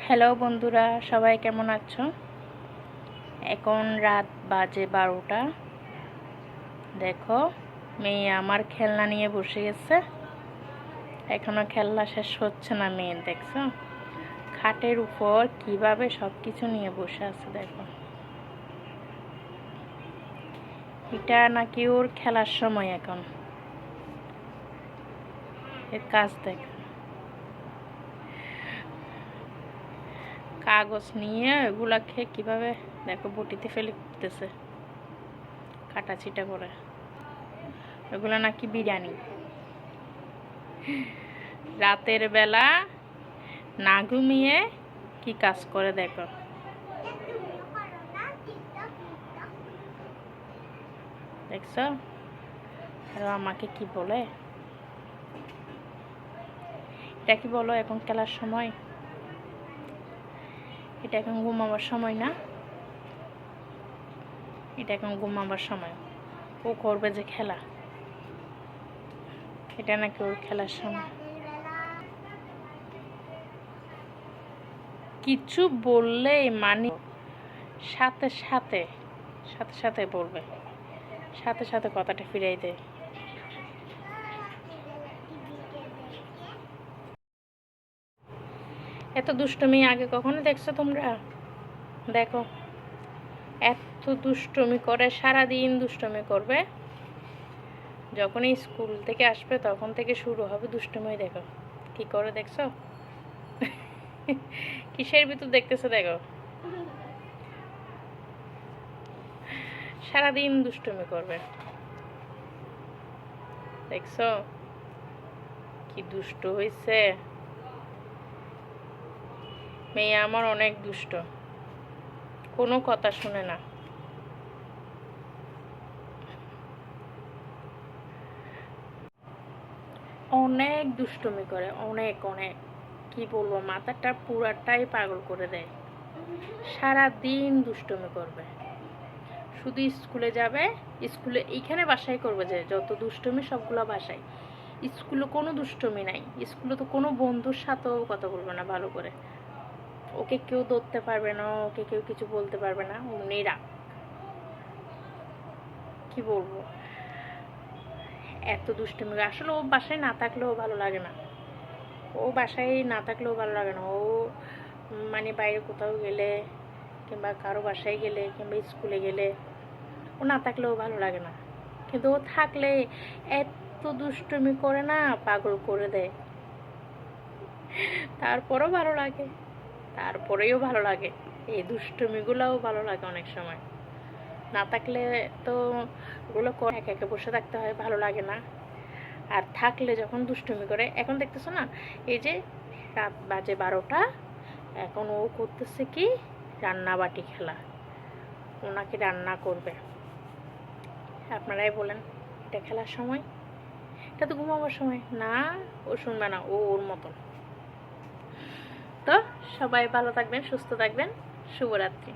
Hello বন্ধুরা, সবাই কেমন আছো? এখন রাত বাজে 12টা। দেখো, মেয়ে আমার খেলনা নিয়ে বসে গেছে। এখনো খেলনা শেষ হচ্ছে না মেয়ে, দেখছো? খাটের উপর কিভাবে সব কিছু নিয়ে বসে আছে দেখো। এটা নাকি ওর খেলার সময় এখন। এর কাজ দেখো, কাগজ নিয়ে ওগুলাকে কিভাবে দেখো বটিতে ফেলে করতেছে, কাটাছিটা করে। ওগুলো নাকি বিরিয়ানি। রাতের বেলা না ঘুমিয়ে কি কাজ করে দেখো। দেখছো? আর আমাকে কি বলে, এটা কি বলো এখন খেলার সময়? এটা এখন ঘুমাবার সময় না, এটা এখন ঘুমাবার সময়। ও করবে যে খেলা, এটা নাকি ওর খেলার সময়। কিছু বললে মানে সাথে সাথে সাথে সাথে বলবে, সাথে সাথে কথাটা ফিরাই দেয়। এত দুষ্টুমি আগে কখনো দেখছো তোমরা? দেখো, এত দুষ্টুমি করে, সারাদিন দুষ্টুমি করবে। যখনই স্কুল থেকে আসবে তখন থেকে শুরু হবে দুষ্টুমি। দেখো কি করে, দেখছো? কিসের ভিতর দেখতেছে দেখো, সারাদিন দুষ্টুমি করবে। দেখছো কি দুষ্ট হয়েছে মেয়ে আমার, অনেক দুষ্ট, কোনো কথা শুনে না। অনেক দুষ্টুমি করে, অনেক অনেক, কি বলবো, মাথাটা পুরাটাই পাগল করে দেয়। সারা দিন দুষ্টুমি করবে, শুধু স্কুলে যাবে, স্কুলে এইখানে বাসায় করবে, যে যত দুষ্টুমি সবগুলো বাসায়। স্কুলে কোনো দুষ্টুমি নাই, স্কুলে তো কোনো বন্ধুর সাথেও কথা বলবে না ভালো করে। ওকে কেউ ধরতে পারবে না, ওকে কেউ কিছু বলতে পারবে না, অমনি রাগ। কি বলবো, এত দুষ্টুমি। আসলে ও বাসায় না থাকলেও ভালো লাগে না, ও বাসায় না থাকলেও ভালো লাগে না। ও মানে বাইরে কোথাও গেলে, কিংবা কারো বাসায় গেলে, কিংবা স্কুলে গেলে, ও না থাকলেও ভালো লাগে না। কিন্তু ও থাকলে এত দুষ্টুমি করে না, পাগল করে দেয়। তারপরেও ভালো লাগে, তারপরেও ভালো লাগে, এই দুষ্টুমিগুলোও ভালো লাগে অনেক সময়। না থাকলে তো ওগুলো একা একা বসে থাকতে হয়, ভালো লাগে না। আর থাকলে যখন দুষ্টুমি করে, এখন দেখতেছো না, এই যে রাত বাজে 12টা, এখন ও করতেছে কি, রান্নাবাটি খেলা। ওনাকে রান্না করবে। আপনারাই বলেন, এটা খেলার সময়? এটা তো ঘুমাবার সময় না। ও শুনবে না, ও ওর মতন। তো সবাই ভালো থাকবেন, সুস্থ থাকবেন। শুভরাত্রি।